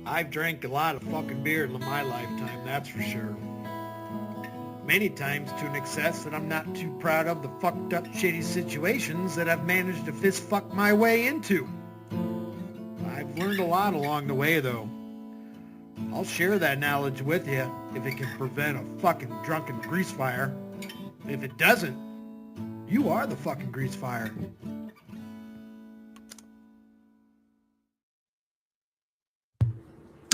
I've drank a lot of fucking beer in my lifetime, that's for sure. Many times to an excess that I'm not too proud of the fucked up shitty situations that I've managed to fist fuck my way into. I've learned a lot along the way though. I'll share that knowledge with you if it can prevent a fucking drunken grease fire. If it doesn't, you are the fucking grease fire.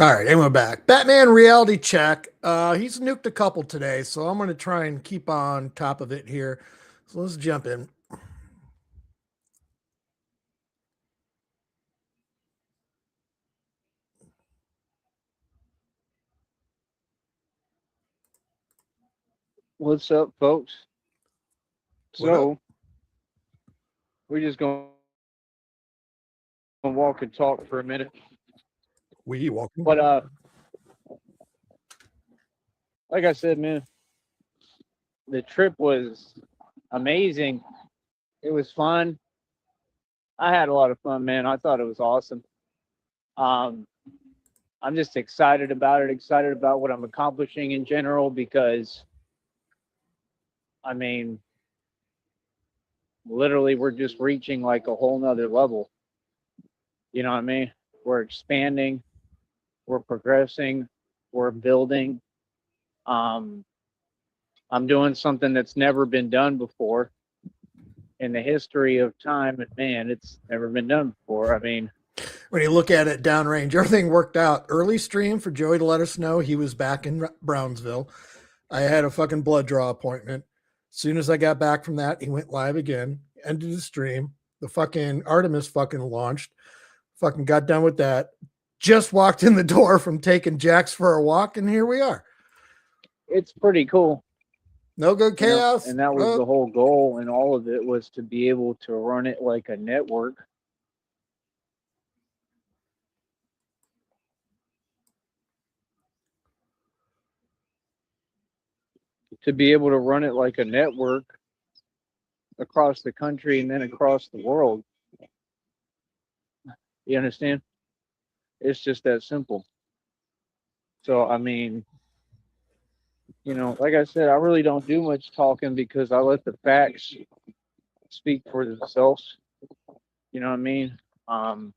All right, and we're back. Batman reality check. He's nuked a couple today, so I'm going to try and keep on top of it here. So let's jump in. What's up, folks? What So, up? we're just going to walk and talk for a minute. We walking. But, like I said, man, the trip was amazing. It was fun. I had a lot of fun, man. I thought it was awesome. I'm just excited about it, excited about what I'm accomplishing in general because, I mean, literally, we're just reaching like a whole nother level. You know what I mean? We're expanding, we're progressing, we're building. I'm doing something that's never been done before in the history of time, and man, it's never been done before. I mean, When you look at it downrange, everything worked out. Early stream for Joey to let us know he was back in Brownsville. I had a fucking blood draw appointment. As soon as I got back from that, he went live again, ended the stream. The fucking Artemis fucking launched. Fucking got done with that. Just walked in the door from taking Jax for a walk, and here we are. it's pretty cool. No good You know, chaos. and that was the whole goal, and all of it was to be able to run it like a network. To be able to run it like a network across the country and then across the world. You understand? It's just that simple. So, I mean, like I said, I really don't do much talking because I let the facts speak for themselves. You know what I mean? I'm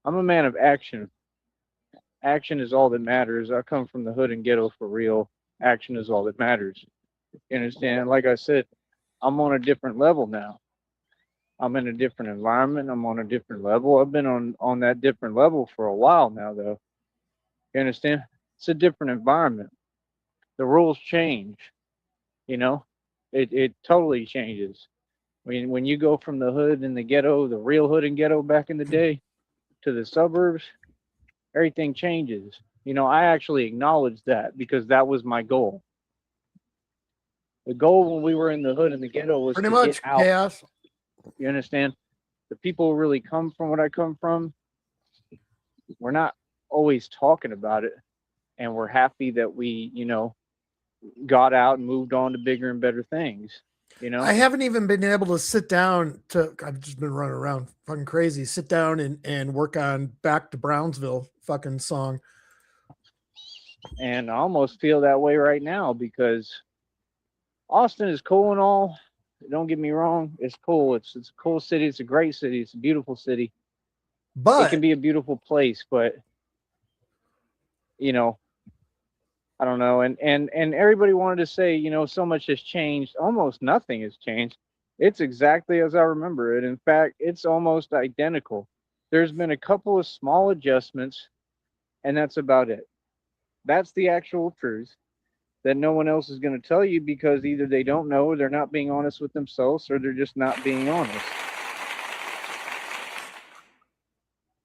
a man of action. Action is all that matters. I come from the hood and ghetto for real. Action is all that matters. You understand? Like I said, I'm on a different level now. I'm in a different environment. I'm on a different level. I've been on that different level for a while now, though. You understand? It's a different environment. The rules change. You know, it totally changes. When you go from the hood and the ghetto, the real hood and ghetto back in the day, to the suburbs, everything changes. I actually acknowledge that because that was my goal. The goal when we were in the hood and the ghetto was Pretty to get much out. chaos. You understand? The people who really come from what I come from, we're not always talking about it. And we're happy that we, got out and moved on to bigger and better things. I haven't even been able to sit down to, I've just been running around fucking crazy, sit down and work on Back to Brownsville fucking song. And I almost feel that way right now because Austin is cool and all. Don't get me wrong. It's cool. It's a cool city. It's a great city. It's a beautiful city. But it can be a beautiful place, but I don't know. And everybody wanted to say, so much has changed. Almost nothing has changed. It's exactly as I remember it. In fact, it's almost identical. There's been a couple of small adjustments, and that's about it. That's the actual truth that no one else is going to tell you because either they don't know or they're not being honest with themselves or they're just not being honest.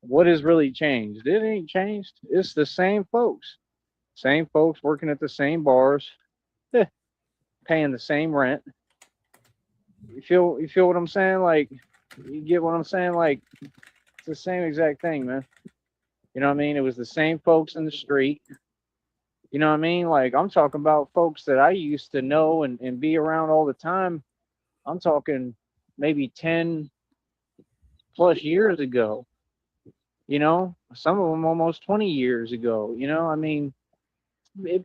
What has really changed? It ain't changed. It's the same folks. Same folks working at the same bars, paying the same rent. You feel what I'm saying? Like, you get what I'm saying? Like, it's the same exact thing, man. You know what I mean? It was the same folks in the street. You know what I mean? Like, I'm talking about folks that I used to know and be around all the time. I'm talking maybe 10 plus years ago. You know, some of them almost 20 years ago. You know, I mean,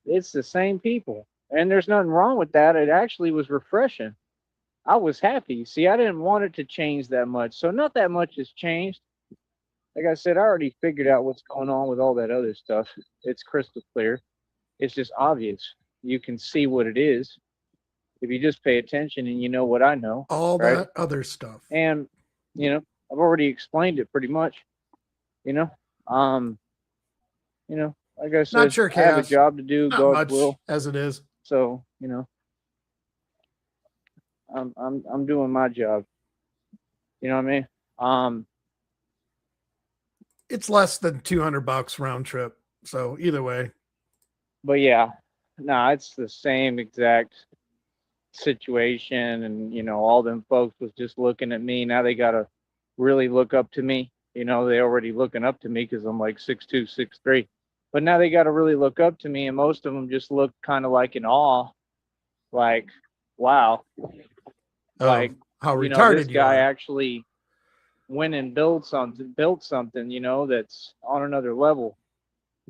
it's the same people, and there's nothing wrong with that. It actually was refreshing. I was happy. See, I didn't want it to change that much, so not that much has changed. Like I said, I already figured out what's going on with all that other stuff. It's crystal clear. It's just obvious. You can see what it is if you just pay attention and you know what I know, All right? that other stuff. And you know, I've already explained it pretty much. You know, um, like I Not said, sure, I have a Cass. job to do, Not God's much will. as it is. So, I'm doing my job. You know what I mean? It's less than $200 round trip. So either way, But yeah, no, it's the same exact situation, and all them folks was just looking at me. Now they gotta really look up to me. They already looking up to me because I'm like 6'2", 6'3". But now they gotta really look up to me, and most of them just look kind of like in awe, like, wow, like how this retarded you guy are. actually went and built something, that's on another level.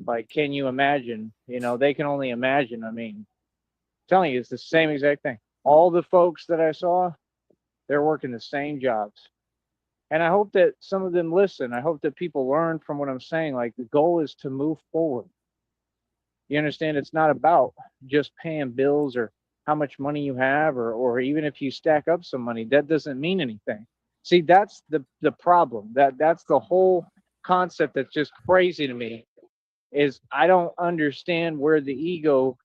Like, can you imagine? They can only imagine. I mean, I'm telling you, it's the same exact thing. All the folks that I saw, they're working the same jobs. And I hope that some of them listen. I hope that people learn from what I'm saying. Like, the goal is to move forward. You understand? It's not about just paying bills or how much money you have, or even if you stack up some money, that doesn't mean anything. See, that's the problem. That's the whole concept that's just crazy to me, is I don't understand where the ego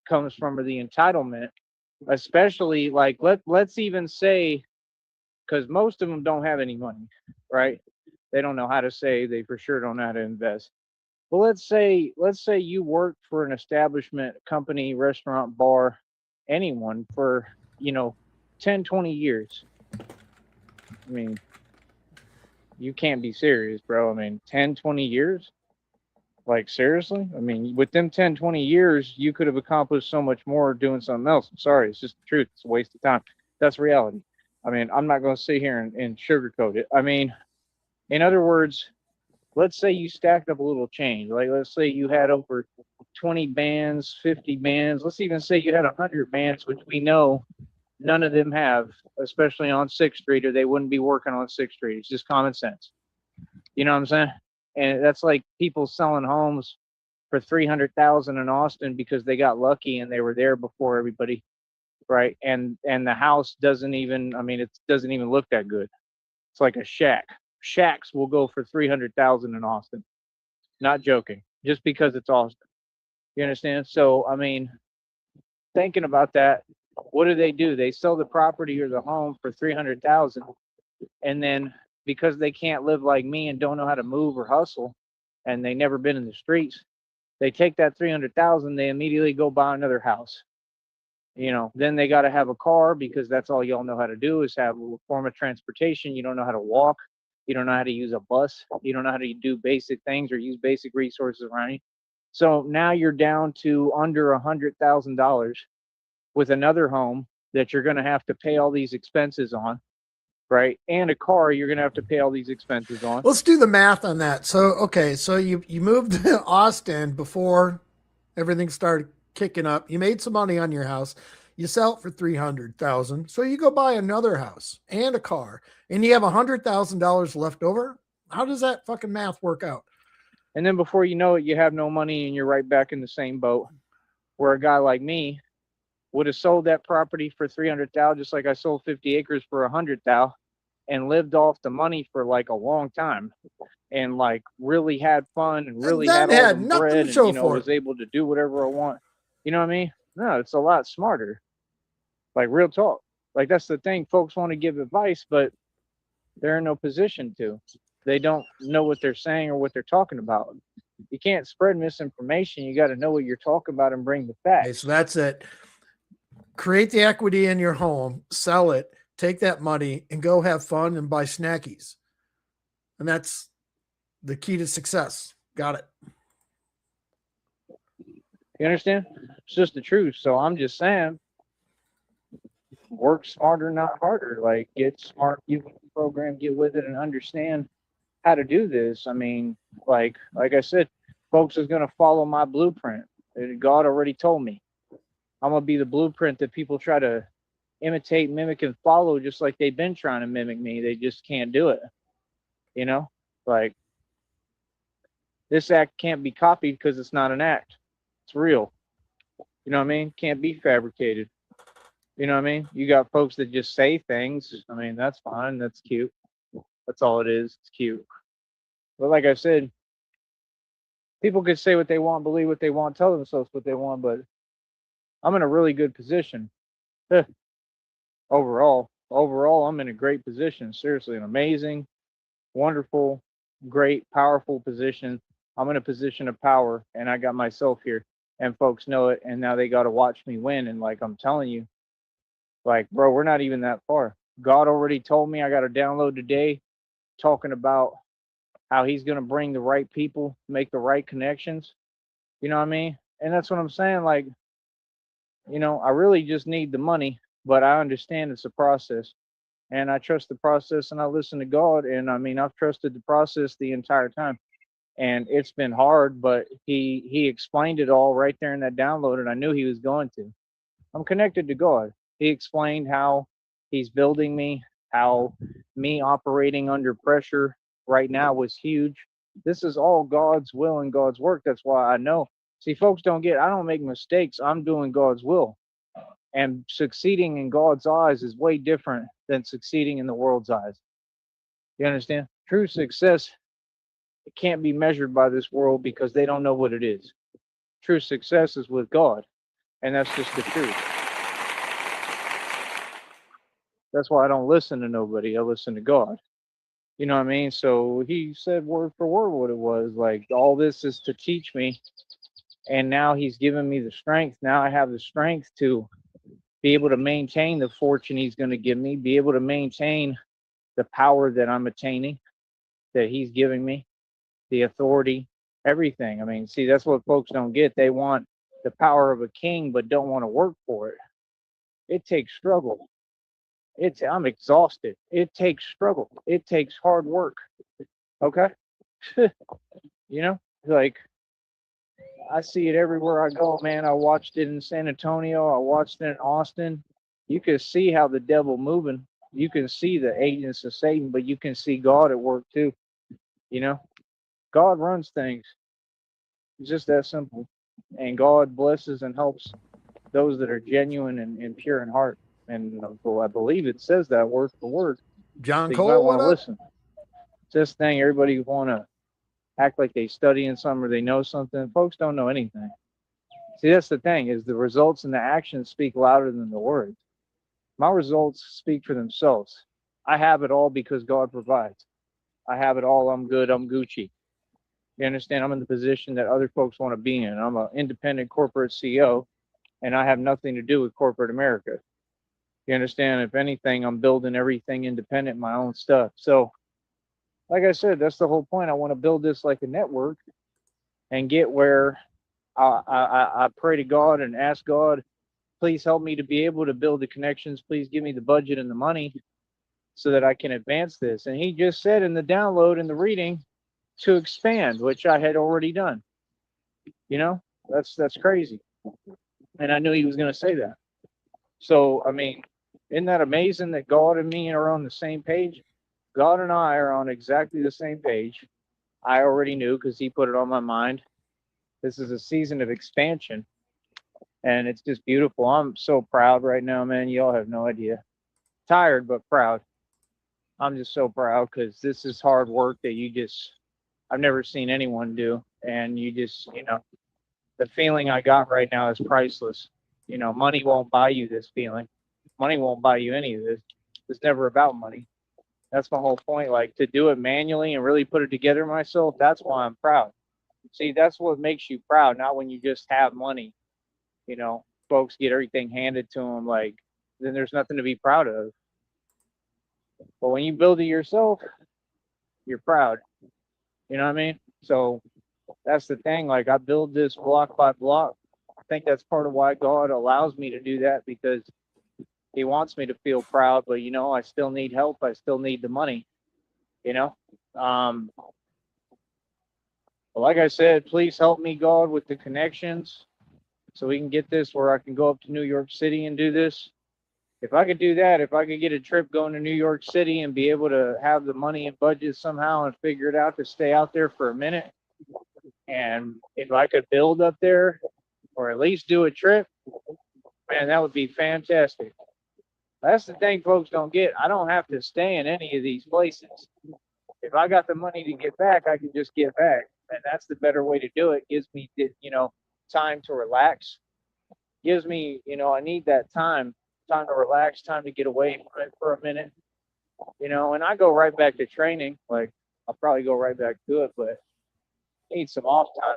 comes from, or the entitlement, especially like let's even say, because most of them don't have any money, right? They don't know how to save. They for sure don't know how to invest. Well, let's say you work for an establishment, company, restaurant, bar, anyone for, 10, 20 years. I mean, you can't be serious, bro. I mean, 10, 20 years? Like, seriously? I mean, with them 10, 20 years, you could have accomplished so much more doing something else. I'm sorry. It's just the truth. It's a waste of time. That's reality. I mean, I'm not going to sit here and sugarcoat it. I mean, in other words, let's say you stacked up a little change. Like, let's say you had over 20 bands, 50 bands. Let's even say you had 100 bands, which we know none of them have, especially on 6th Street, or they wouldn't be working on 6th Street. It's just common sense. You know what I'm saying? And that's like people selling homes for 300,000 in Austin because they got lucky and they were there before everybody, right? And the house doesn't even, I mean, it doesn't even look that good. It's like a shack. Shacks will go for 300,000 in Austin. Not joking. Just because it's Austin. You understand? So, I mean, thinking about that, what do? They sell the property or the home for 300,000, and then because they can't live like me and don't know how to move or hustle, and they never been in the streets, they take that 300,000, they immediately go buy another house. Then they got to have a car because that's all y'all know how to do is have a form of transportation. You don't know how to walk. You don't know how to use a bus. You don't know how to do basic things or use basic resources around you. So now you're down to under $100,000 with another home that you're going to have to pay all these expenses on, right? And a car you're going to have to pay all these expenses on. Let's do the math on that. So, okay, so you moved to Austin before everything started kicking up. You made some money on your house. You sell it for 300,000. So you go buy another house and a car, and you have $100,000 left over. How does that fucking math work out? And then before you know it, you have no money and you're right back in the same boat. Where a guy like me would have sold that property for 300,000, just like I sold 50 acres for 100,000, and lived off the money for like a long time, and like really had fun and And really then had all had the nothing bread, to and show for was it. able to do whatever I want. You know what I mean? No, it's a lot smarter. Like, real talk. Like, that's the thing. Folks want to give advice, but they're in no position to. They don't know what they're saying or what they're talking about. You can't spread misinformation. You got to know what you're talking about and bring the facts. Okay, so that's it. Create the equity in your home, sell it, take that money, and go have fun and buy snackies. And that's the key to success. Got it. You understand? It's just the truth. So I'm just saying, work smarter, not harder. Like, get smart, get with the program, get with it, and understand how to do this. I mean, like I said, folks is gonna follow my blueprint. God already told me I'm gonna be the blueprint that people try to imitate, mimic, and follow, just like they've been trying to mimic me. They just can't do it. You know, like this act can't be copied because it's not an act. It's real. You know what I mean? Can't be fabricated. You know what I mean? You got folks that just say things. I mean, that's fine. That's cute. That's all it is. It's cute. But like I said, people could say what they want, believe what they want, tell themselves what they want, but I'm in a really good position. Overall, I'm in a great position. Seriously, an amazing, wonderful, great, powerful position. I'm in a position of power, and I got myself here, and folks know it, and now they got to watch me win. And like I'm telling you, like, bro, we're not even that far. God already told me I got to download today talking about how he's going to bring the right people, make the right connections. You know what I mean? And that's what I'm saying. Like, I really just need the money, but I understand it's a process. And I trust the process and I listen to God. And I mean, I've trusted the process the entire time. And it's been hard, but he explained it all right there in that download, and I knew he was going to. I'm connected to God. He explained how he's building me, how me operating under pressure right now was huge. This is all God's will and God's work. That's why I know. See, folks I don't make mistakes. I'm doing God's will. And succeeding in God's eyes is way different than succeeding in the world's eyes. You understand? True success, it can't be measured by this world because they don't know what it is. True success is with God, and that's just the truth. That's why I don't listen to nobody. I listen to God. You know what I mean? So he said word for word what it was. Like, all this is to teach me. And now he's given me the strength. Now I have the strength to be able to maintain the fortune he's going to give me, be able to maintain the power that I'm attaining, that he's giving me, the authority, everything. I mean, see, that's what folks don't get. They want the power of a king, but don't want to work for it. It takes struggle. I'm exhausted. It takes struggle. It takes hard work. Okay. Like, I see it everywhere I go, man. I watched it in San Antonio. I watched it in Austin. You can see how the devil moving. You can see the agents of Satan, but you can see God at work too. You know, God runs things. It's just that simple. And God blesses and helps those that are genuine and pure in heart. And I believe it says that word for word. John So you might Cole, want what to up? listen. It's this thing, everybody want to act like they studying something or they know something. Folks don't know anything. See, that's the thing, is the results and the actions speak louder than the words. My results speak for themselves. I have it all because God provides. I have it all. I'm good. I'm Gucci. You understand? I'm in the position that other folks want to be in. I'm an independent corporate CEO, and I have nothing to do with corporate America. You understand? If anything, I'm building everything independent, my own stuff. So, like I said, that's the whole point. I want to build this like a network and get where I pray to God and ask God, please help me to be able to build the connections. Please give me the budget and the money so that I can advance this. And he just said in the download and the reading to expand, which I had already done. That's crazy. And I knew he was going to say that. So, I mean, isn't that amazing that God and me are on the same page? God and I are on exactly the same page. I already knew because he put it on my mind. This is a season of expansion, and it's just beautiful. I'm so proud right now, man. Y'all have no idea. Tired, but proud. I'm just so proud because this is hard work that I've never seen anyone do. And the feeling I got right now is priceless. Money won't buy you this feeling. Money won't buy you any of this. It's never about money. That's my whole point. Like, to do it manually and really put it together myself, that's why I'm proud. See, that's what makes you proud, not when you just have money. Folks get everything handed to them, like, then there's nothing to be proud of. But when you build it yourself, you're proud. You know what I mean? So that's the thing. Like, I build this block by block. I think that's part of why God allows me to do that, because he wants me to feel proud. But I still need help. I still need the money. you know. But like I said, please help me, God, with the connections so we can get this where I can go up to New York City and do this. If I could do that, if I could get a trip going to New York City and be able to have the money and budget somehow and figure it out to stay out there for a minute, and if I could build up there or at least do a trip, man, that would be fantastic. That's the thing folks don't get. I don't have to stay in any of these places. If I got the money to get back, I can just get back. And that's the better way to do it. Gives me, time to relax. Gives me, I need that time to relax, time to get away from it for a minute, and I go right back to training. Like, I'll probably go right back to it, but I need some off time,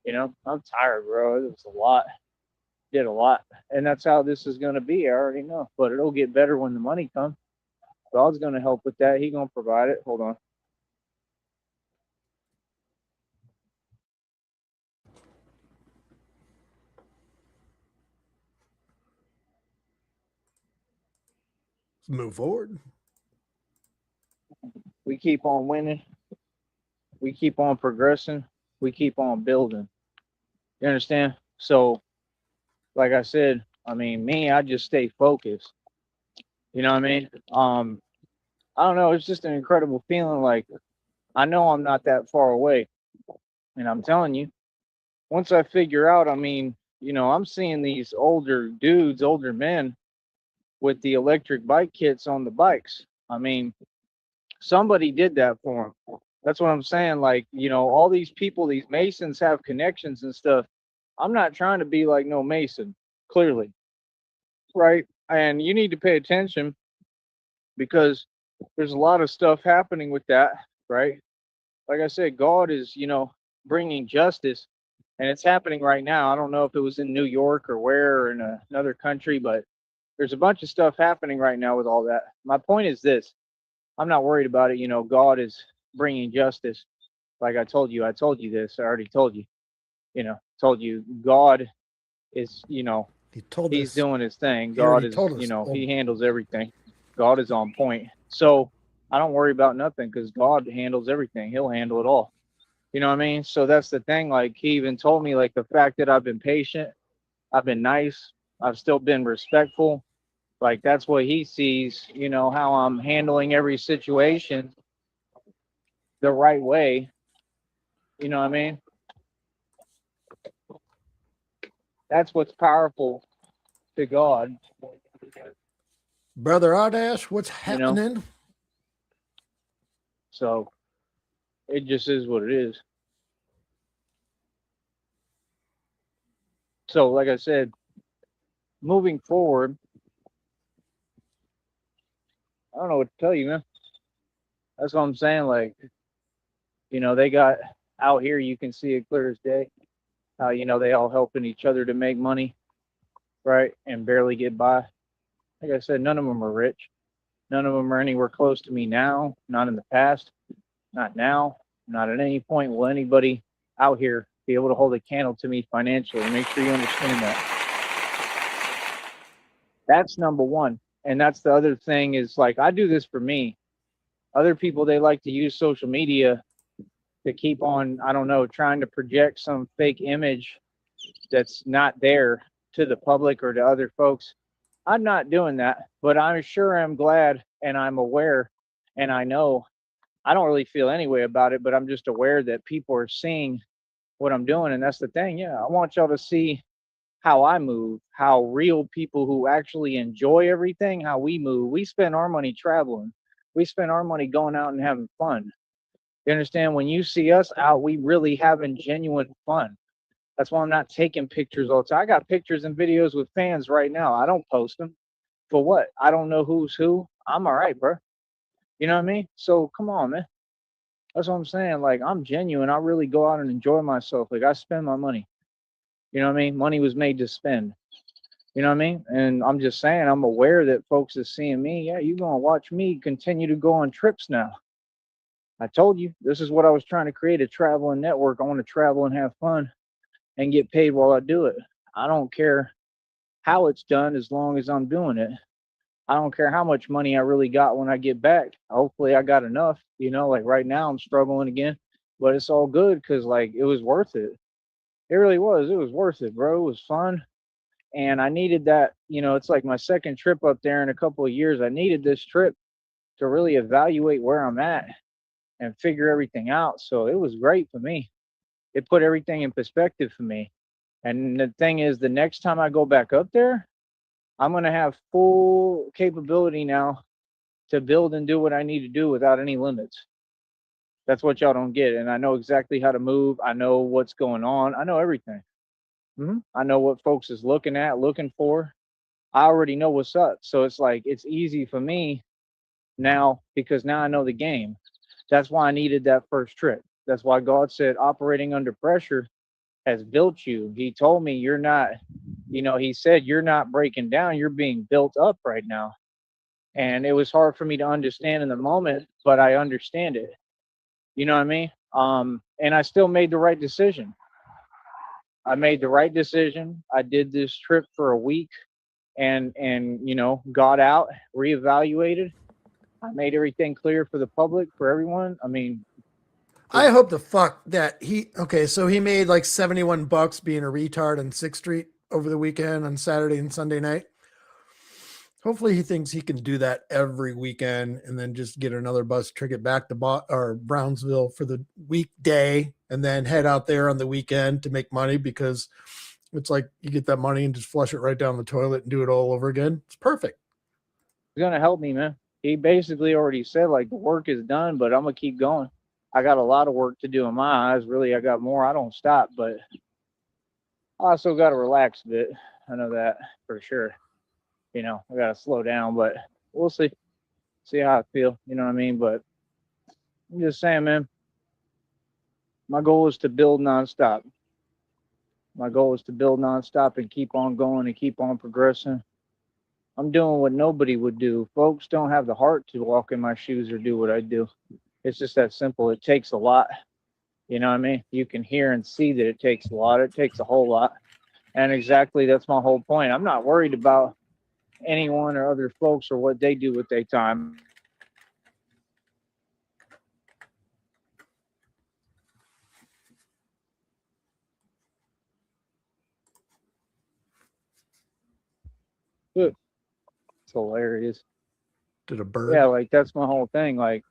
man. I'm tired, bro. It was a lot. Did a lot. And that's how this is going to be. I already know. But it'll get better when the money comes. God's going to help with that. He's going to provide it. Hold on. Let's move forward. We keep on winning. We keep on progressing. We keep on building. You understand? So, like I said, I just stay focused. You know what I mean? I don't know. It's just an incredible feeling. Like, I know I'm not that far away. And I'm telling you, once I figure out, I'm seeing these older dudes, older men with the electric bike kits on the bikes. Somebody did that for them. That's what I'm saying. Like, all these people, these Masons have connections and stuff. I'm not trying to be like no Mason, clearly. Right. And you need to pay attention because there's a lot of stuff happening with that. Right. Like I said, God is, bringing justice, and it's happening right now. I don't know if it was in New York or where or in another country, but there's a bunch of stuff happening right now with all that. My point is this: I'm not worried about it. God is bringing justice. Like I told you this. I already told you. Told you God is, He told He's us. doing His thing. He already God is, told us. He handles everything. God is on point. So I don't worry about nothing because God handles everything. He'll handle it all. You know what I mean? So that's the thing. Like, he even told me, like, the fact that I've been patient, I've been nice, I've still been respectful. Like, that's what he sees, how I'm handling every situation the right way. You know what I mean? That's what's powerful to God. Brother Ardash, what's You know? happening? So it just is what it is. So, like I said, moving forward, I don't know what to tell you, man. That's what I'm saying. Like, they got out here, you can see it clear as day. How, they all helping each other to make money, right? And barely get by. Like I said, none of them are rich. None of them are anywhere close to me now, not in the past, not now, not at any point will anybody out here be able to hold a candle to me financially. Make sure you understand that. That's number one. And that's the other thing is, like, I do this for me. Other people, they like to use social media to keep on, I don't know, trying to project some fake image that's not there to the public or to other folks. I'm not doing that, but I'm sure I'm glad and I'm aware and I know I don't really feel any way about it, but I'm just aware that people are seeing what I'm doing. And that's the thing. Yeah, I want y'all to see how I move, how real people who actually enjoy everything, how we move. We spend our money traveling. We spend our money going out and having fun. You understand? When you see us out, we really having genuine fun. That's why I'm not taking pictures all the time. I got pictures and videos with fans right now. I don't post them. For what? I don't know who's who. I'm all right, bro. You know what I mean? So come on, man. That's what I'm saying. Like, I'm genuine. I really go out and enjoy myself. Like, I spend my money. You know what I mean? Money was made to spend. You know what I mean? And I'm just saying, I'm aware that folks is seeing me. Yeah, you're going to watch me continue to go on trips now. I told you, this is what I was trying to create, a traveling network. I want to travel and have fun and get paid while I do it. I don't care how it's done as long as I'm doing it. I don't care how much money I really got when I get back. Hopefully I got enough, you know, like right now I'm struggling again, but it's all good because like it was worth it. It really was. It was worth it, bro. It was fun. And I needed that, you know, it's like my second trip up there in a couple of years. I needed this trip to really evaluate where I'm at and figure everything out. So it was great for me. It put everything in perspective for me. And the thing is, the next time I go back up there, I'm going to have full capability now to build and do what I need to do without any limits. That's what y'all don't get. And I know exactly how to move. I know what's going on. I know everything. I know what folks is looking for. I already know what's up. So it's like, it's easy for me now because now I know the game. That's why I needed that first trip. That's why God said operating under pressure has built you. He told me you're not, you know, he said you're not breaking down, you're being built up right now. And it was hard for me to understand in the moment, but I understand it. You know what I mean? And I still made the right decision. I made the right decision. I did this trip for a week and you know, got out, reevaluated. I made everything clear for the public, for everyone. I mean, I hope the fuck that okay, so he made like $71 being a retard on 6th Street over the weekend on Saturday and Sunday night. Hopefully he thinks he can do that every weekend and then just get another bus ticket back to or Brownsville for the weekday and then head out there on the weekend to make money, because it's like you get that money and just flush it right down the toilet and do it all over again. It's perfect. he's gonna help me, man. He basically already said like the work is done, but I'm gonna keep going. I got a lot of work to do in my eyes. Really, I got more. I don't stop, but I also got to relax a bit. I know that for sure. You know, I got to slow down, but we'll see how I feel. You know what I mean? But I'm just saying, man, my goal is to build nonstop. My goal is to build nonstop and keep on going and keep on progressing. I'm doing what nobody would do. Folks don't have the heart to walk in my shoes or do what I do. It's just that simple. It takes a lot. You know what I mean? You can hear and see that it takes a lot. It takes a whole lot. And exactly, that's my whole point. I'm not worried about anyone or other folks or what they do with their time. It's hilarious. Did a bird? Yeah, like that's my whole thing. Like,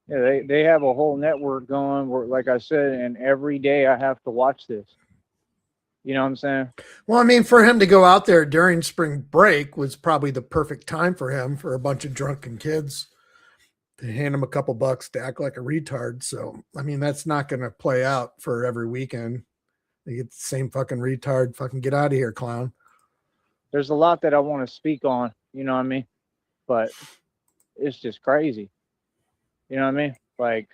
yeah, they have a whole network going where, like I said, and every day I have to watch this. You know what I'm saying? Well, I mean, for him to go out there during spring break was probably the perfect time for him, for a bunch of drunken kids to hand him a couple bucks to act like a retard. So, I mean, that's not going to play out for every weekend. They get the same fucking retard, fucking get out of here, clown. There's a lot that I want to speak on, you know what I mean? But it's just crazy. You know what I mean? Like,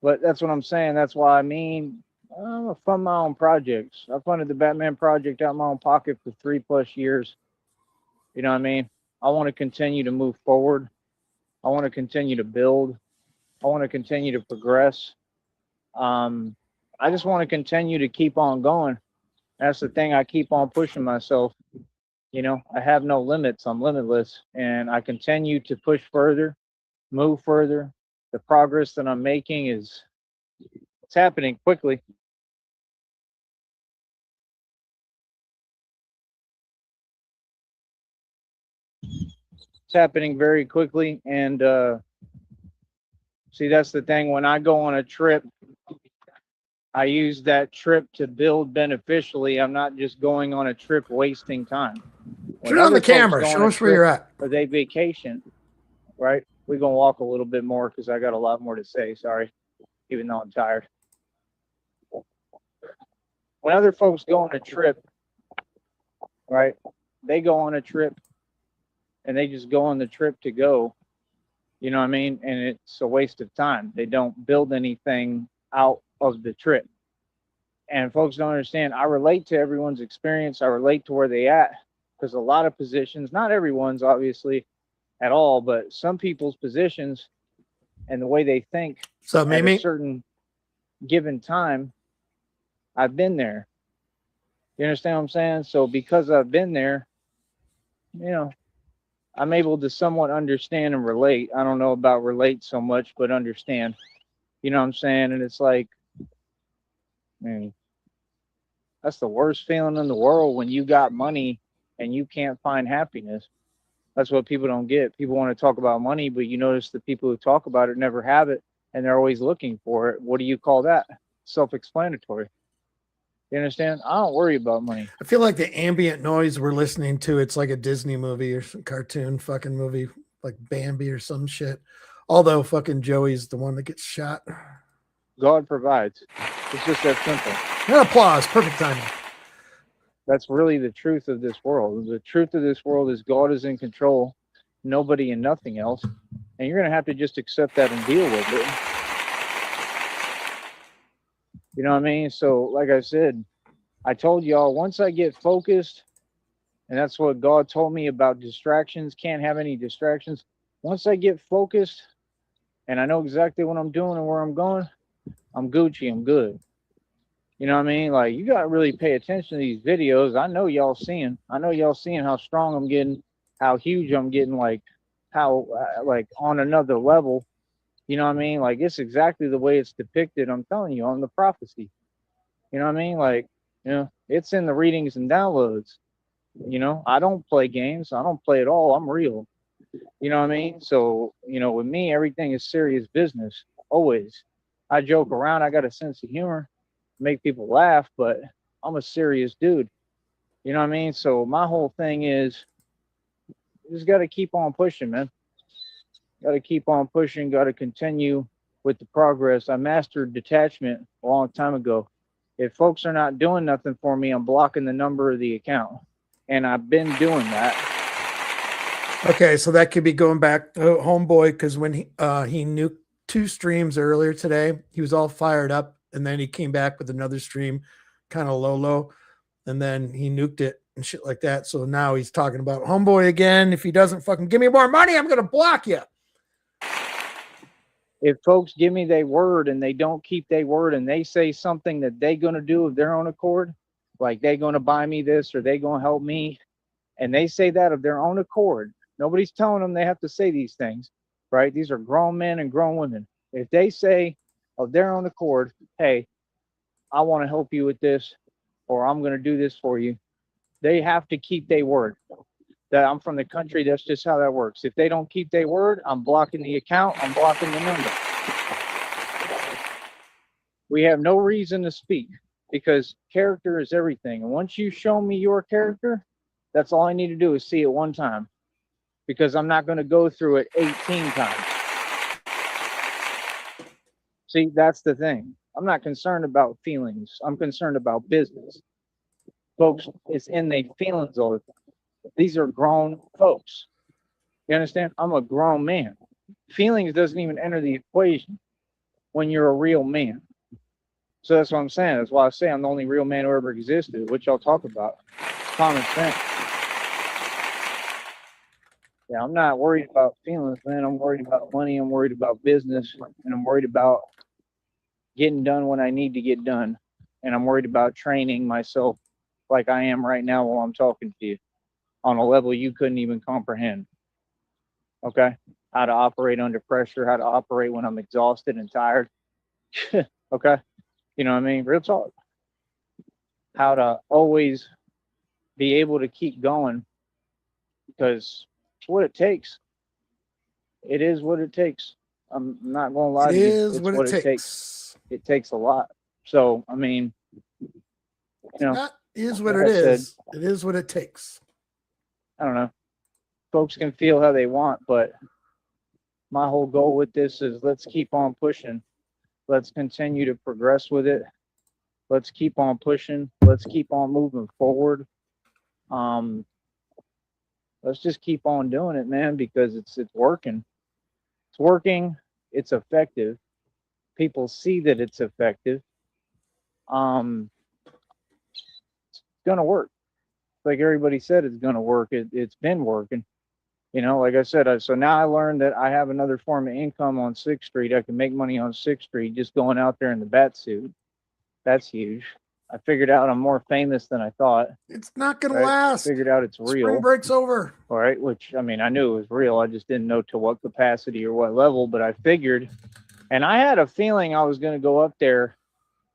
but that's what I'm saying. That's why I mean, I fund my own projects. I funded the Batman project out of my own pocket for 3+ years. You know what I mean? I want to continue to move forward. I want to continue to build. I want to continue to progress. I just want to continue to keep on going. That's the thing. I keep on pushing myself. You know, I have no limits. I'm limitless. And I continue to push further, move further. The progress that I'm making it's happening quickly. It's happening very quickly. And see, that's the thing. When I go on a trip, I use that trip to build beneficially. I'm not just going on a trip wasting time. Turn on the camera. Show us where you're at. Or they vacation, right? We're going to walk a little bit more because I got a lot more to say. Sorry, even though I'm tired. When other folks go on a trip, right? They go on a trip and they just go on the trip to go. You know what I mean? And it's a waste of time. They don't build anything out of the trip. And folks don't understand. I relate to everyone's experience. I relate to where they at, because a lot of positions, not everyone's obviously at all, but some people's positions and the way they think So, at Mimi, a certain given time, I've been there. You understand what I'm saying? So because I've been there, you know, I'm able to somewhat understand and relate. I don't know about relate so much, but understand. You know what I'm saying? And it's like, man, that's the worst feeling in the world when you got money and you can't find happiness. That's what people don't get. People want to talk about money, but you notice the people who talk about it never have it and they're always looking for it. What do you call that? Self-explanatory. You understand? I don't worry about money. I feel like the ambient noise we're listening to, it's like a Disney movie or some cartoon fucking movie, like Bambi or some shit. Although fucking Joey's the one that gets shot. God provides. It's just that simple. And applause, perfect timing. That's really the truth of this world. The truth of this world is God is in control, nobody and nothing else. And you're going to have to just accept that and deal with it. You know what I mean? So, like I said, I told y'all, once I get focused, and that's what God told me about distractions, can't have any distractions. Once I get focused and I know exactly what I'm doing and where I'm going, I'm Gucci, I'm good. You know what I mean? Like, you got to really pay attention to these videos. I know y'all seeing how strong I'm getting, how huge I'm getting, like how, like on another level. You know what I mean? Like, it's exactly the way it's depicted. I'm telling you, on the prophecy. You know what I mean? Like, you know, it's in the readings and downloads. You know, I don't play games. I don't play at all. I'm real. You know what I mean? So, you know, with me, everything is serious business. Always. I joke around. I got a sense of humor, make people laugh, but I'm a serious dude. You know what I mean? So my whole thing is, you just got to keep on pushing, man. Got to keep on pushing. Got to continue with the progress. I mastered detachment a long time ago. If folks are not doing nothing for me, I'm blocking the number of the account. And I've been doing that. Okay, so that could be going back to Homeboy, because when he nuked 2 streams earlier today, he was all fired up, and then he came back with another stream, kind of low, and then he nuked it and shit like that. So now he's talking about Homeboy again. If he doesn't fucking give me more money, I'm gonna block you. If folks give me their word and they don't keep their word and they say something that they gonna do of their own accord, like they gonna buy me this or they gonna help me, and they say that of their own accord, nobody's telling them they have to say these things, right? These are grown men and grown women. If they say of their own accord, hey, I want to help you with this, or I'm going to do this for you, they have to keep their word. That I'm from the country, that's just how that works. If they don't keep their word, I'm blocking the account, I'm blocking the number. We have no reason to speak because character is everything. And once you show me your character, that's all I need to do is see it one time, because I'm not going to go through it 18 times. See, that's the thing. I'm not concerned about feelings. I'm concerned about business. Folks, it's in their feelings all the time. These are grown folks. You understand? I'm a grown man. Feelings doesn't even enter the equation when you're a real man. So that's what I'm saying. That's why I say I'm the only real man who ever existed, which y'all talk about. Common sense. Yeah, I'm not worried about feelings, man. I'm worried about money. I'm worried about business. And I'm worried about getting done when I need to get done. And I'm worried about training myself like I am right now while I'm talking to you on a level you couldn't even comprehend. Okay? How to operate under pressure, how to operate when I'm exhausted and tired. Okay? You know what I mean? Real talk. How to always be able to keep going, because it's what it takes. It is what it takes. I'm not going to lie to you. It's what it takes. It takes a lot. So, I mean, you know, That is what like it I said, is. It is what it takes. I don't know. Folks can feel how they want, but my whole goal with this is let's keep on pushing. Let's continue to progress with it. Let's keep on pushing. Let's keep on moving forward. Let's just keep on doing it, man, because it's working. It's working. It's effective. People see that it's effective. It's gonna work. Like everybody said, it's gonna work. It's been working. You know, like I said, so now I learned that I have another form of income on 6th Street. I can make money on 6th Street just going out there in the bat suit. That's huge. I figured out I'm more famous than I thought. It's not gonna Right? last. Figured out it's Spring real. break's over. All right, which I mean, I knew it was real. I just didn't know to what capacity or what level, but I figured, and I had a feeling I was going to go up there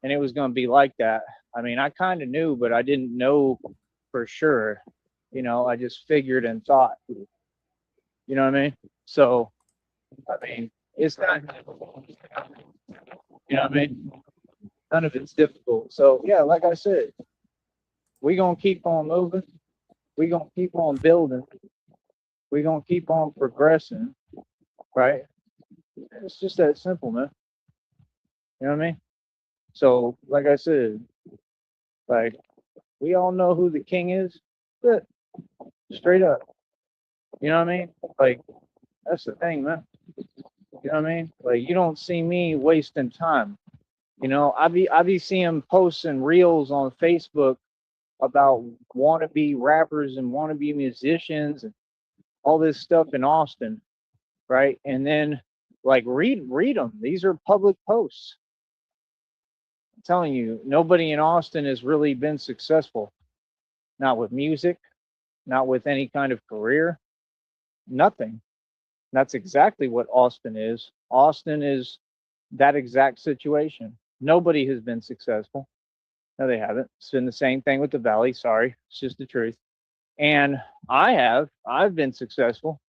and it was going to be like that. I mean, I kind of knew, but I didn't know for sure. You know, I just figured and thought. You know what I mean? So, I mean, it's not, you know what I mean? None of it's difficult. So, yeah, like I said, we're going to keep on moving. We're going to keep on building. We're going to keep on progressing, right? It's just that simple, man. You know what I mean? So, like I said, like, we all know who the king is. But straight up. You know what I mean? Like, that's the thing, man. You know what I mean? Like, you don't see me wasting time. You know, I be seeing posts and reels on Facebook about wannabe rappers and wannabe musicians and all this stuff in Austin, right? And then like read them. These are public posts. I'm telling you, nobody in Austin has really been successful. Not with music, not with any kind of career, nothing. That's exactly what Austin is. Austin is that exact situation. Nobody has been successful. No, they haven't. It's been the same thing with the Valley. Sorry, it's just the truth. And I've been successful.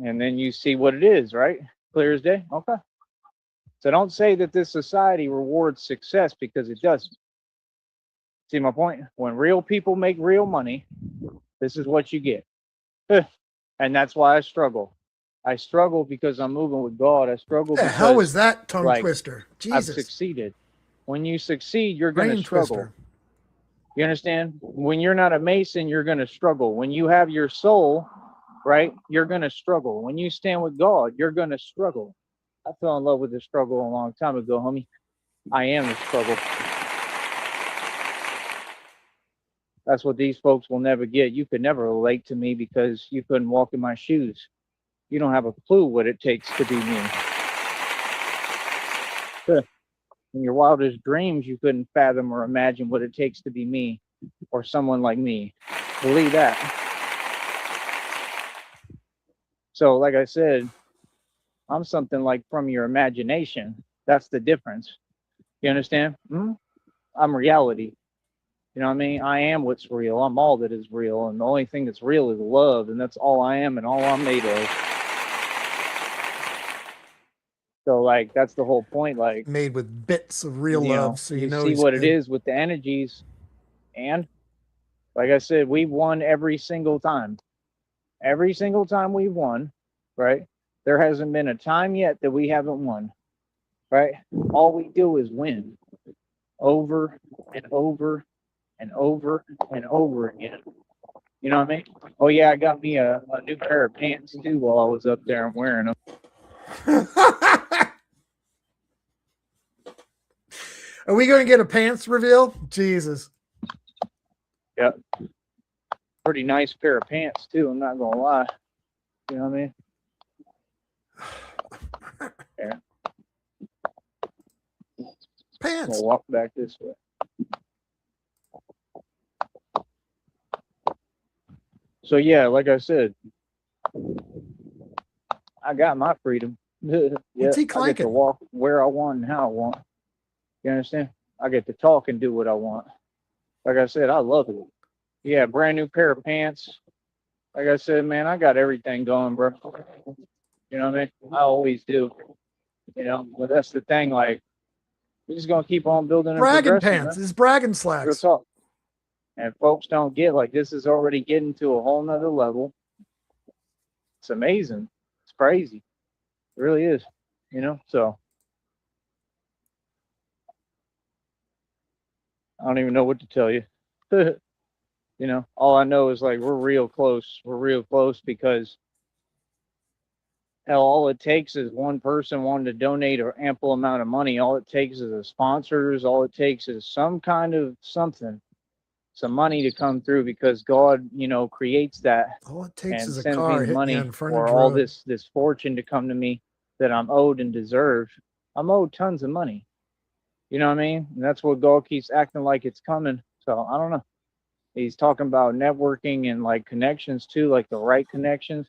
And then you see what it is, right? Clear as day. Okay. So don't say that this society rewards success because it doesn't. See my point? When real people make real money, this is what you get. And that's why I struggle. I struggle because I'm moving with God. I struggle What the because hell was that tongue like, twister? I've Jesus. succeeded. When you succeed, you're going to Brain struggle. twister. You understand? When you're not a Mason, you're going to struggle. When you have your soul, right, you're going to struggle. When you stand with God, you're going to struggle. I fell in love with the struggle a long time ago, homie. I am the struggle. That's what these folks will never get. You could never relate to me because you couldn't walk in my shoes. You don't have a clue what it takes to be me. In your wildest dreams, you couldn't fathom or imagine what it takes to be me or someone like me. Believe that. So, like I said, I'm something like from your imagination. That's the difference. You understand? I'm reality. You know what I mean? I am what's real. I'm all that is real. And the only thing that's real is love. And that's all I am and all I'm made of. So, like, that's the whole point. Like, made with bits of real love, so you know see he's what good. it is with the energies. And like I said, we've won every single time. Every single time we've won, right? There hasn't been a time yet that we haven't won, right? All we do is win over and over and over and over again. You know what I mean? Oh, yeah, I got me a new pair of pants, too, while I was up there. I'm wearing them. Are we going to get a pants reveal? Jesus. Yep. Pretty nice pair of pants, too. I'm not going to lie. You know what I mean? Yeah. Pants. We'll walk back this way. So, yeah, like I said, I got my freedom. Yeah, What's he I get to clanking? walk where I want and how I want. You understand? I get to talk and do what I want. Like I said, I love it. Yeah, brand new pair of pants. Like I said, man, I got everything going, bro. You know what I mean? I always do. You know, but that's the thing. Like, we're just gonna keep on building and Bragging progressing, pants. man. It's bragging Real slacks. talk. And folks don't get like this is already getting to a whole nother level. It's amazing. It's crazy. It really is. You know, so I don't even know what to tell you. You know, all I know is like we're real close. We're real close because hell, all it takes is one person wanting to donate an ample amount of money. All it takes is a sponsors. All it takes is some kind of something, some money to come through because God, you know, creates that All it takes and is a sends me car the hitting money you on frontage or all road. this fortune to come to me that I'm owed and deserved. I'm owed tons of money. You know what I mean? And that's what God keeps acting like it's coming. So I don't know. He's talking about networking and like connections too, like the right connections.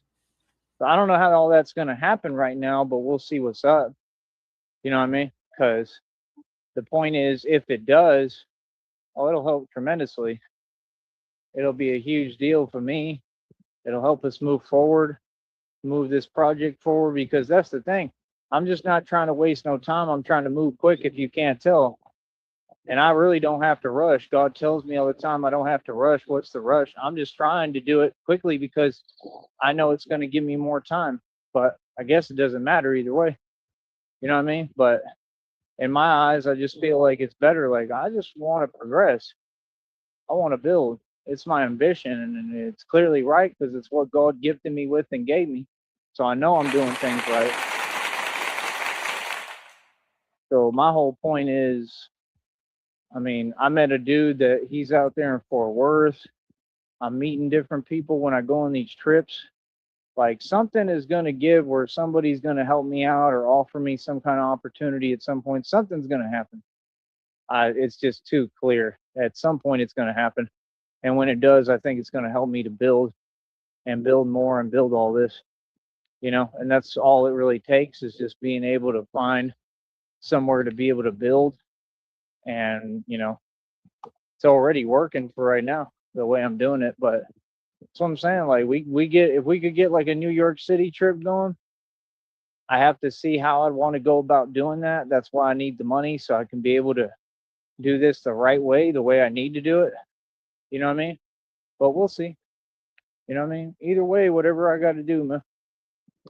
So I don't know how all that's going to happen right now, but we'll see what's up. You know what I mean? Because the point is, if it does, oh, it'll help tremendously. It'll be a huge deal for me. It'll help us move forward, move this project forward, because that's the thing. I'm just not trying to waste no time. I'm trying to move quick, if you can't tell. And I really don't have to rush. God tells me all the time I don't have to rush. What's the rush? I'm just trying to do it quickly because I know it's going to give me more time. But I guess it doesn't matter either way. You know what I mean? But in my eyes, I just feel like it's better. Like, I just want to progress. I want to build. It's my ambition, and it's clearly right because it's what God gifted me with and gave me. So I know I'm doing things right. So my whole point is, I mean, I met a dude that he's out there in Fort Worth. I'm meeting different people when I go on these trips. Like, something is going to give where somebody's going to help me out or offer me some kind of opportunity at some point. Something's going to happen. It's just too clear. At some point, it's going to happen. And when it does, I think it's going to help me to build and build more and build all this, you know, and that's all it really takes is just being able to find somewhere to be able to build. And, you know, it's already working for right now, the way I'm doing it. But that's what I'm saying. Like, we get, if we could get like a New York City trip going, I have to see how I'd want to go about doing that. That's why I need the money so I can be able to do this the right way, the way I need to do it. You know what I mean? But we'll see. You know what I mean? Either way, whatever I got to do, man.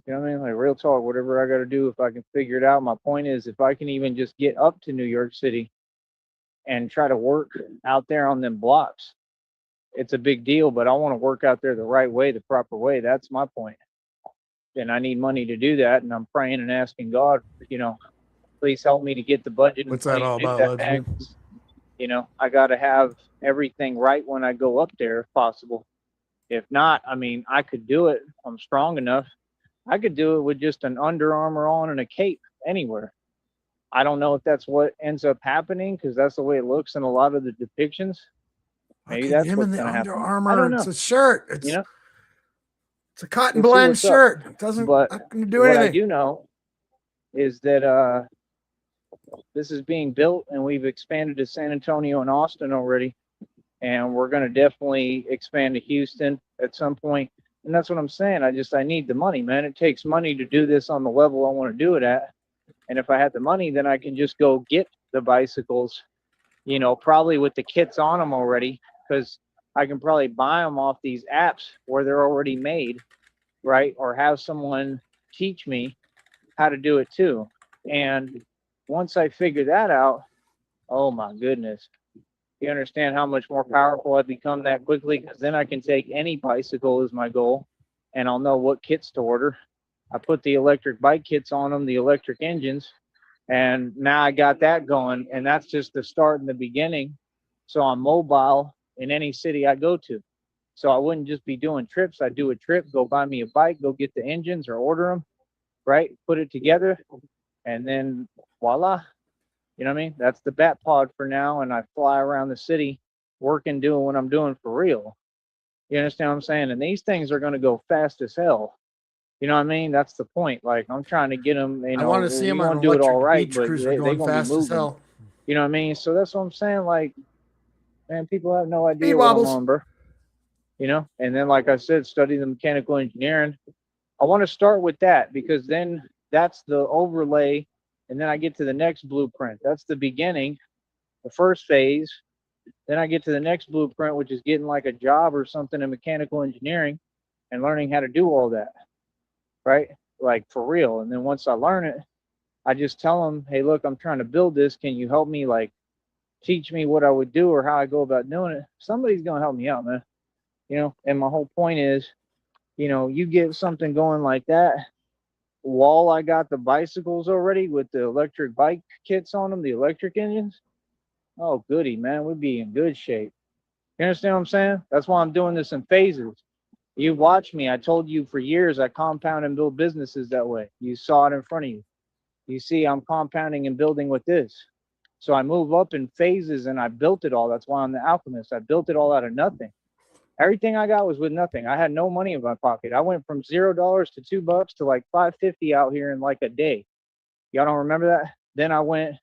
You know what I mean? Like, real talk, whatever I got to do, if I can figure it out. My point is, if I can even just get up to New York City and try to work out there on them blocks, it's a big deal, but I want to work out there the right way, the proper way. That's my point. And I need money to do that. And I'm praying and asking God, you know, please help me to get the budget and What's that money all to do about, that. Legend? You know, I got to have everything right when I go up there if possible. If not, I mean, I could do it. I'm strong enough. I could do it with just an Under Armour on and a cape anywhere. I don't know if that's what ends up happening because that's the way it looks in a lot of the depictions. Maybe Fucking that's him in what's the going to Under happen. I Armour. don't It's know. a shirt. You know, It's a cotton we'll see blend what's up. shirt. It doesn't But not going to do what I anything. do know is that this is being built and we've expanded to San Antonio and Austin already. And we're going to definitely expand to Houston at some point. And that's what I'm saying. I need the money, man. It takes money to do this on the level I want to do it at. And if I had the money, then I can just go get the bicycles, you know, probably with the kits on them already, because I can probably buy them off these apps where they're already made, right? Or have someone teach me how to do it too. And once I figure that out, oh my goodness, you understand how much more powerful I become that quickly? Because then I can take any bicycle as my goal, and I'll know what kits to order. I put the electric bike kits on them, the electric engines, and now I got that going. And that's just the start and the beginning. So I'm mobile in any city I go to. So I wouldn't just be doing trips. I'd do a trip, go buy me a bike, go get the engines or order them, right? Put it together, and then voila, you know what I mean? That's the bat pod for now. And I fly around the city working, doing what I'm doing for real. You understand what I'm saying? And these things are going to go fast as hell. You know what I mean? That's the point. Like, I'm trying to get them, you I want to know, see we him on want an to do it all electric right, beach but cruiser they're going going to be fast as moving. hell. You know what I mean? So that's what I'm saying. Like, man, people have no Speed idea what I'm wobbles. on, bro. You know? And then, like I said, study the mechanical engineering. I want to start with that because then that's the overlay. And then I get to the next blueprint. That's the beginning, the first phase. Then I get to the next blueprint, which is getting like a job or something in mechanical engineering and learning how to do all that, right? Like, for real. And then once I learn it, I just tell them, hey, look, I'm trying to build this. Can you help me, like, teach me what I would do or how I go about doing it? Somebody's going to help me out, man. You know, and my whole point is, you know, you get something going like that while I got the bicycles already with the electric bike kits on them, the electric engines. Oh, goody, man. We'd be in good shape. You understand what I'm saying? That's why I'm doing this in phases. You watch me. I told you for years I compound and build businesses that way. You saw it in front of you. You see, I'm compounding and building with this. So I move up in phases and I built it all. That's why I'm the alchemist. I built it all out of nothing. Everything I got was with nothing. I had no money in my pocket. I went from $0 to $2 to like $5.50 out here in like a day. Y'all don't remember that? Then I went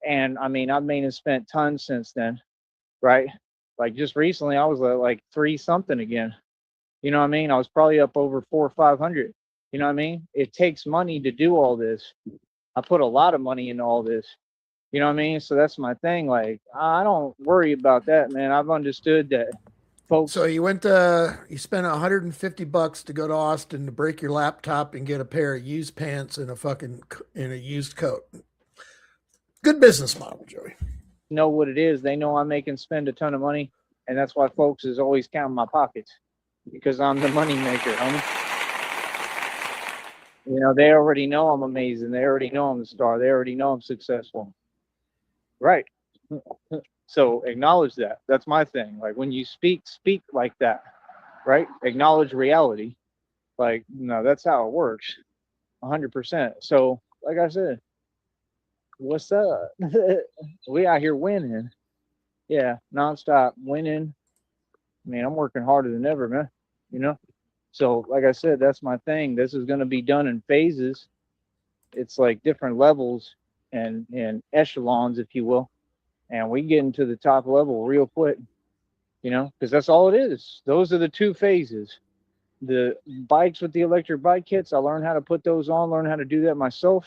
and I mean, I've made and spent tons since then, right? Like just recently, I was at like 3 something again. You know what I mean? I was probably up over 400 or 500. You know what I mean? It takes money to do all this. I put a lot of money into all this. You know what I mean? So that's my thing. Like, I don't worry about that, man. I've understood that folks. So you spent $150 to go to Austin to break your laptop and get a pair of used pants and a used coat. Good business model, Joey. Know what it is. They know I make and spend a ton of money. And that's why folks is always counting my pockets, because I'm the money maker, homie. You know, they already know I'm amazing. They already know I'm the star. They already know I'm successful. Right. So acknowledge that. That's my thing. Like when you speak like that, right? Acknowledge reality. Like, no, that's how it works. 100%. So, like I said, what's up? We out here winning. Yeah, nonstop winning. I mean, I'm working harder than ever, man. You know? So, like I said, that's my thing. This is going to be done in phases. It's like different levels and echelons, if you will. And we get into the top level real quick, you know, because that's all it is. Those are the 2 phases. The bikes with the electric bike kits, I learned how to put those on, learn how to do that myself.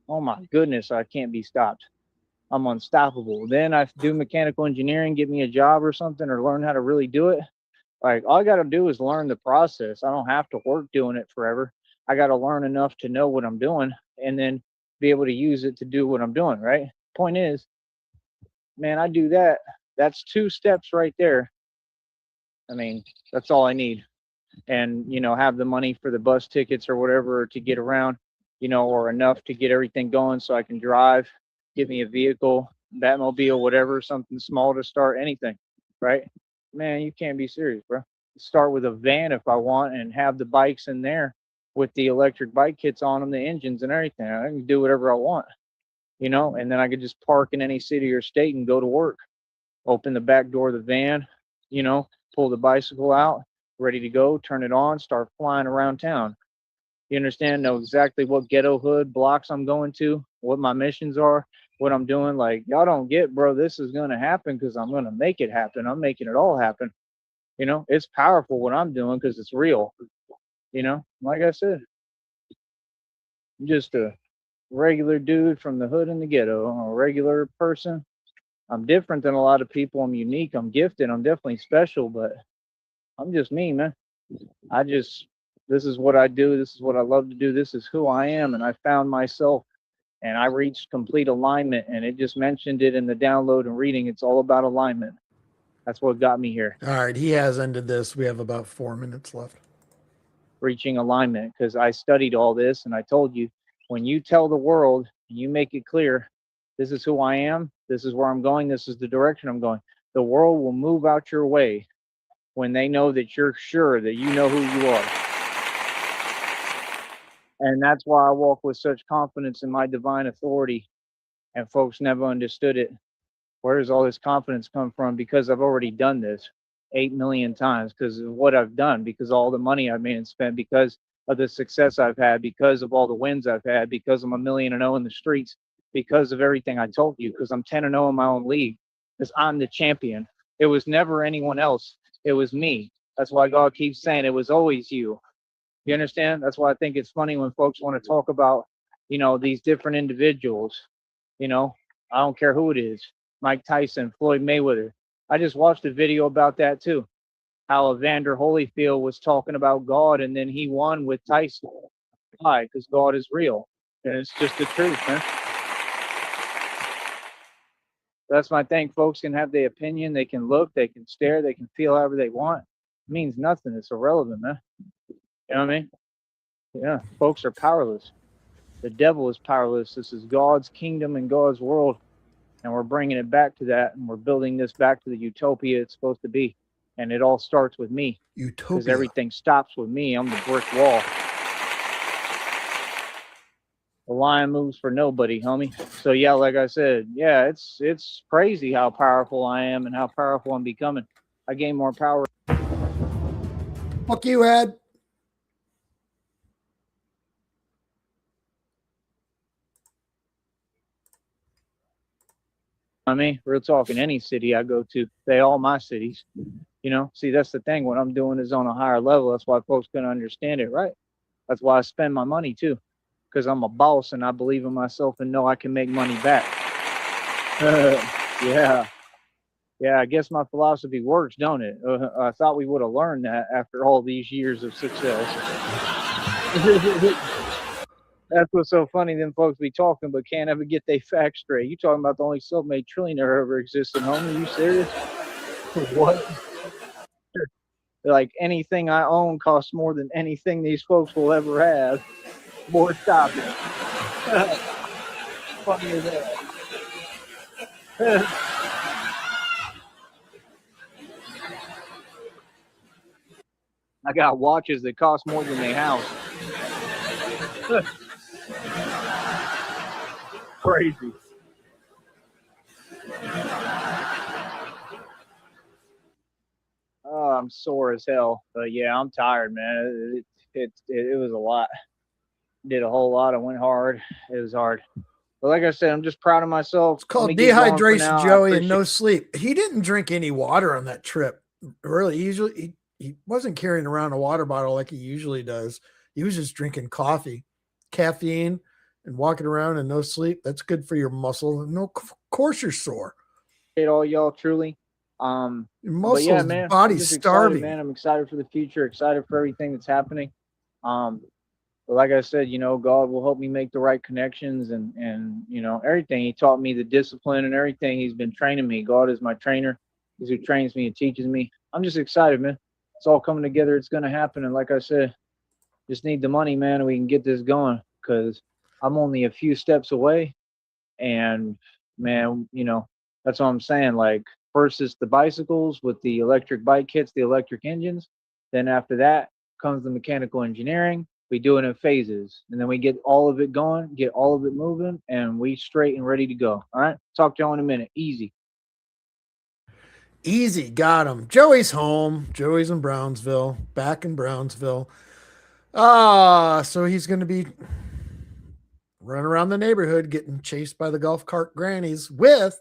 Oh my goodness, I can't be stopped. I'm unstoppable. Then I do mechanical engineering, get me a job or something, or learn how to really do it. Like all I got to do is learn the process. I don't have to work doing it forever. I got to learn enough to know what I'm doing and then be able to use it to do what I'm doing, right? Point is, man, I do that. That's 2 steps right there. I mean, that's all I need. And, you know, have the money for the bus tickets or whatever to get around, you know, or enough to get everything going so I can drive, get me a vehicle, Batmobile, whatever, something small to start anything, right? Man, you can't be serious, bro. Start with a van if I want and have the bikes in there with the electric bike kits on them, the engines and everything. I can do whatever I want, you know, and then I could just park in any city or state and go to work. Open the back door of the van, you know, pull the bicycle out, ready to go, turn it on, start flying around town. You understand? Know exactly what ghetto hood blocks I'm going to, what my missions are, what I'm doing. Like, y'all don't get, bro, this is going to happen because I'm going to make it happen. I'm making it all happen. You know, it's powerful what I'm doing because it's real. You know, like I said, I'm just a regular dude from the hood and the ghetto, a regular person. I'm different than a lot of people. I'm unique. I'm gifted. I'm definitely special, but I'm just me, man. This is what I do. This is what I love to do. This is who I am. And I found myself and I reached complete alignment. And it just mentioned it in the download and reading. It's all about alignment. That's what got me here. All right. He has ended this. We have about 4 minutes left. Reaching alignment, because I studied all this and I told you, when you tell the world and you make it clear, this is who I am, this is where I'm going, this is the direction I'm going, the world will move out your way when they know that you're sure that you know who you are. And that's why I walk with such confidence in my divine authority. And folks never understood it. Where does all this confidence come from? Because I've already done this 8 million times, because of what I've done, because all the money I've made and spent, because of the success I've had, because of all the wins I've had, because I'm 1,000,000 in the streets, because of everything I told you, because I'm 10-0 in my own league, because I'm the champion. It was never anyone else. It was me. That's why God keeps saying it was always you. You understand? That's why I think it's funny when folks want to talk about, you know, these different individuals. You know, I don't care who it is. Mike Tyson, Floyd Mayweather. I just watched a video about that too. How Evander Holyfield was talking about God and then he won with Tyson. Why? Because God is real. And it's just the truth, man. That's my thing. Folks can have their opinion. They can look, they can stare, they can feel however they want. It means nothing. It's irrelevant, man. You know what I mean? Yeah, folks are powerless. The devil is powerless. This is God's kingdom and God's world. And we're bringing it back to that. And we're building this back to the utopia it's supposed to be. And it all starts with me. Because everything stops with me. I'm the brick wall. The lion moves for nobody, homie. So yeah, like I said, yeah, it's crazy how powerful I am and how powerful I'm becoming. I gain more power. Fuck you, Ed. I mean, real talk, in any city I go to, they all my cities. You know, see, that's the thing. What I'm doing is on a higher level. That's why folks can understand it, right? That's why I spend my money too, because I'm a boss and I believe in myself and know I can make money back. Yeah. I guess my philosophy works, don't it? I thought we would have learned that after all these years of success. That's what's so funny. Them folks be talking but can't ever get their facts straight. You talking about the only self-made trillionaire ever existed, homie? You serious? What? Like, anything I own costs more than anything these folks will ever have. Boy, stop it. Funny as that. I got watches that cost more than they house. Crazy. Oh, I'm sore as hell. But yeah, I'm tired, man. It was a lot. Did a whole lot. I went hard. It was hard. But like I said, I'm just proud of myself. It's called dehydration, Joey, and no sleep. He didn't drink any water on that trip. Really, he wasn't carrying around a water bottle like he usually does. He was just drinking coffee, caffeine, and walking around and no sleep. That's good for your muscle. No, of course you're sore. All y'all, truly. Your muscles, yeah, man, body's starving. Excited, man. I'm excited for the future. Excited for everything that's happening. But like I said, you know, God will help me make the right connections and you know, everything. He taught me the discipline and everything. He's been training me. God is my trainer. He's who trains me and teaches me. I'm just excited, man. It's all coming together. It's going to happen. And like I said, just need the money, man, and we can get this going, because I'm only a few steps away. And man, you know, that's what I'm saying. Like, first is the bicycles with the electric bike kits, the electric engines. Then after that comes the mechanical engineering. We do it in phases, and then we get all of it going, get all of it moving, and we straight and ready to go. All right. Talk to y'all in a minute. Easy. Easy. Got him. Joey's home. Joey's in Brownsville, back in Brownsville. So he's going to be running around the neighborhood getting chased by the golf cart grannies with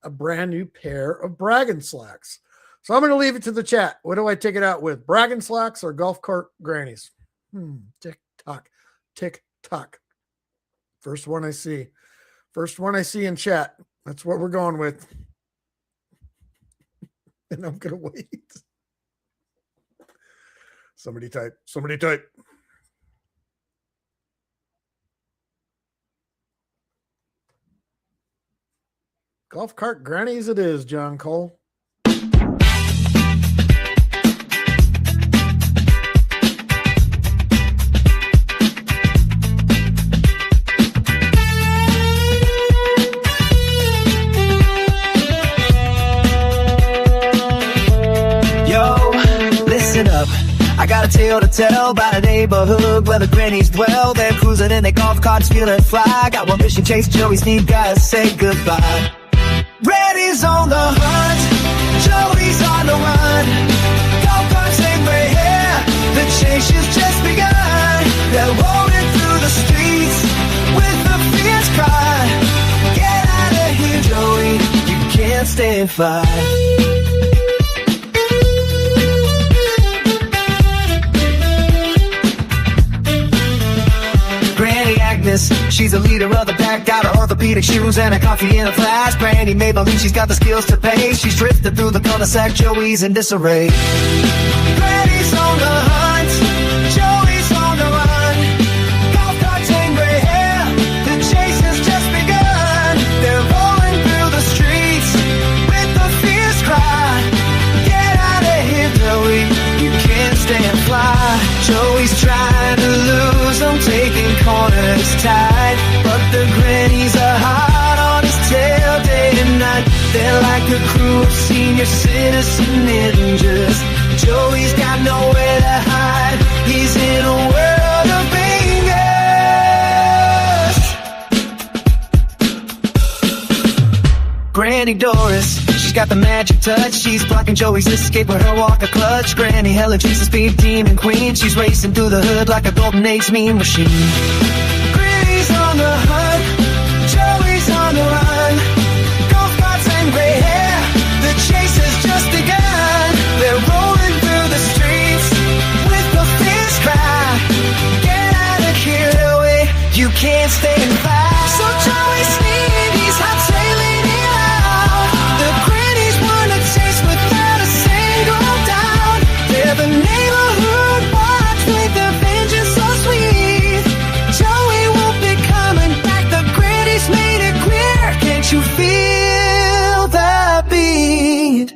a brand new pair of bragging slacks. So I'm going to leave it to the chat. What do I take it out with? Bragging slacks or golf cart grannies? Tick tock. First one I see in chat. That's what we're going with. And I'm going to wait. Somebody type. Golf cart grannies it is, John Cole. I got a tale to tell about a neighborhood where the grannies dwell. They're cruising in their golf carts, feeling fly. Got one mission, chase Joey, Sneed, gotta say goodbye. Granny's on the hunt, Joey's on the run. Golf carts and gray hair, the chase has just begun. They're rolling through the streets with a fierce cry. Get out of here, Joey, you can't stand fire. She's a leader of the pack, got her orthopedic shoes and a coffee in a flask. Granny may believe she's got the skills to pay. She's drifted through the cul-de-sac, Joey's in disarray. Granny's on the hunt, Joey's on the run. Golf carts and gray hair, the chase has just begun. They're rolling through the streets with a fierce cry. Get out of here, Joey, you can't stand fly. Joey's trying to lose, I'm taking corners tight, but the grannies are hot on his tail day and night. They're like a crew of senior citizen ninjas. Joey's got nowhere to hide, he's in a world of anger. Granny Doris, she's got the magic touch. She's blocking Joey's escape with her walker clutch. Granny Helen, she's the speed demon queen. She's racing through the hood like a golden age mean machine. Granny's on the hunt, Joey's on the run. Golf carts and gray hair, the chase has just begun. They're rolling through the streets with the fierce cry. Get out of here, Joey, you can't stay and fight. So Joey Sneed, he's hot-tailing it out. The grannies wanna chase without a single doubt. They're the neighborhood watch with their vengeance so sweet. Joey won't be coming back, the grannies made it clear. Can't you feel the beat?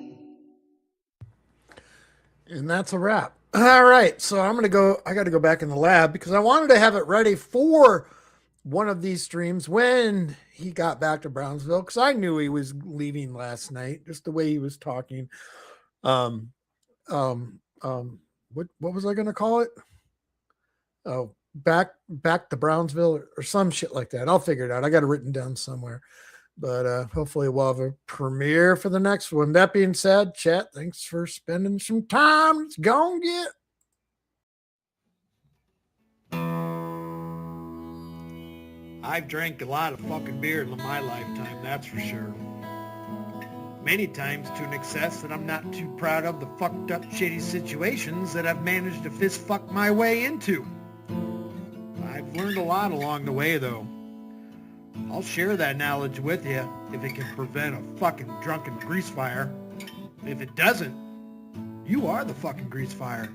And that's a wrap. All right, so I got to go back in the lab because I wanted to have it ready for one of these streams when he got back to Brownsville, because I knew he was leaving last night, just the way he was talking. What was I going to call it? Oh, back to Brownsville or some shit like that. I'll figure it out. I got it written down somewhere. But hopefully we'll have a premiere for the next one. That being said, chat, thanks for spending some time. Let's go and get. I've drank a lot of fucking beer in my lifetime, that's for sure. Many times to an excess that I'm not too proud of the fucked up shitty situations that I've managed to fist fuck my way into. I've learned a lot along the way though. I'll share that knowledge with you if it can prevent a fucking drunken grease fire. If it doesn't, you are the fucking grease fire.